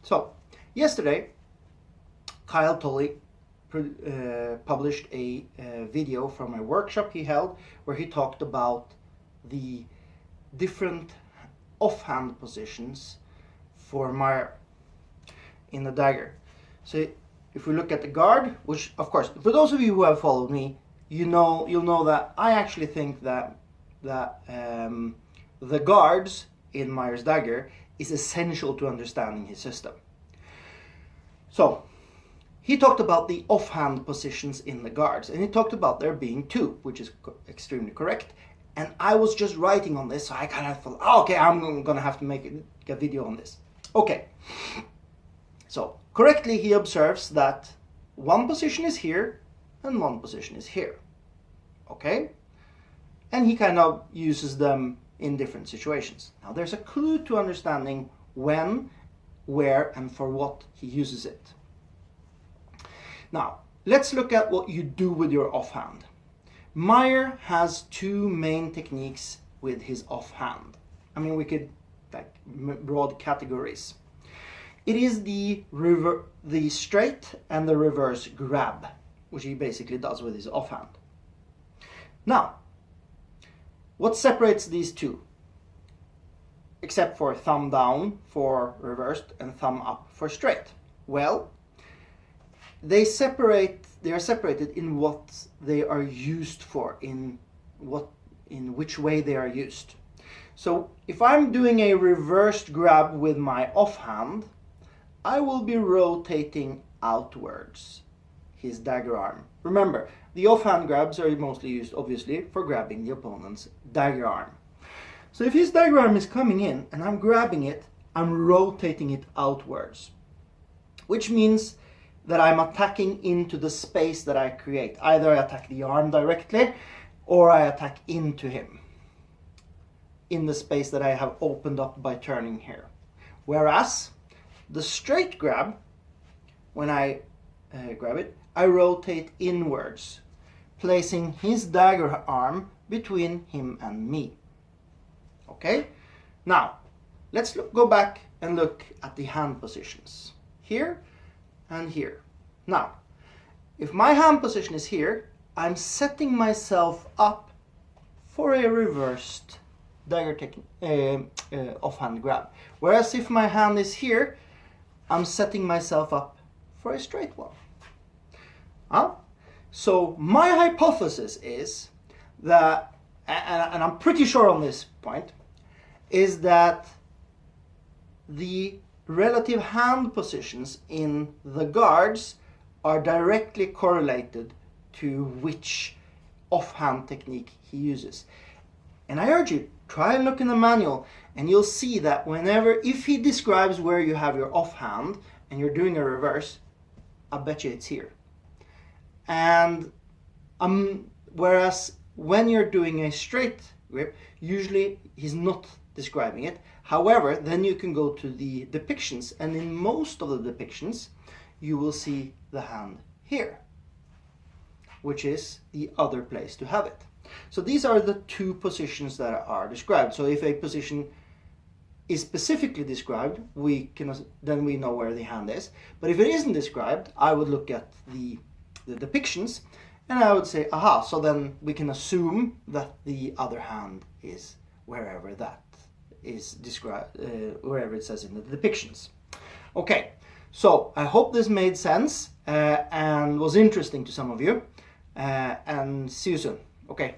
So, yesterday, Kyle Tolley published a video from a workshop he held where he talked about the different offhand positions for Meyer in the dagger. So if we look at the guard, which of course, for those of you who have followed me, you'll know that I actually think that the guards in Meyer's dagger is essential to understanding his system. So he talked about the offhand positions in the guards, and he talked about there being two, which is extremely correct. And I was just writing on this, so I kind of thought, oh, okay, I'm gonna have to make a video on this. Okay, so correctly he observes that one position is here and one position is here. Okay, and he kind of uses them in different situations. Now there's a clue to understanding when, where, and for what he uses it. Now let's look at what you do with your offhand. Meyer has two main techniques with his offhand. I mean, we could like broad categories. It is the straight and the reverse grab, which he basically does with his offhand. Now, what separates these two? Except for thumb down for reversed and thumb up for straight. Well, they are separated in what they are used for, in which way they are used. So if I'm doing a reversed grab with my offhand, I will be rotating outwards his dagger arm. Remember, the offhand grabs are mostly used, obviously, for grabbing the opponent's dagger arm. So if his dagger arm is coming in and I'm grabbing it, I'm rotating it outwards, which means that I'm attacking into the space that I create. Either I attack the arm directly or I attack into him in the space that I have opened up by turning here. Whereas the straight grab, when I grab it, I rotate inwards, placing his dagger arm between him and me. Okay? Now, let's go back and look at the hand positions. Here and here. Now, if my hand position is here, I'm setting myself up for a reversed dagger offhand grab. Whereas if my hand is here, I'm setting myself up for a straight one. So my hypothesis is that, and I'm pretty sure on this point, is that the relative hand positions in the guards are directly correlated to which offhand technique he uses. And I urge you, try and look in the manual and you'll see that if he describes where you have your offhand and you're doing a reverse, I bet you it's here. And whereas when you're doing a straight grip, usually he's not describing it. However, then you can go to the depictions, and in most of the depictions you will see the hand here, which is the other place to have it. So these are the two positions that are described. So if a position is specifically described, then we know where the hand is. But if it isn't described, I would look at the depictions and I would say, aha, so then we can assume that the other hand is wherever that is described, wherever it says in the depictions. Okay, so I hope this made sense and was interesting to some of you, and see you soon. Okay.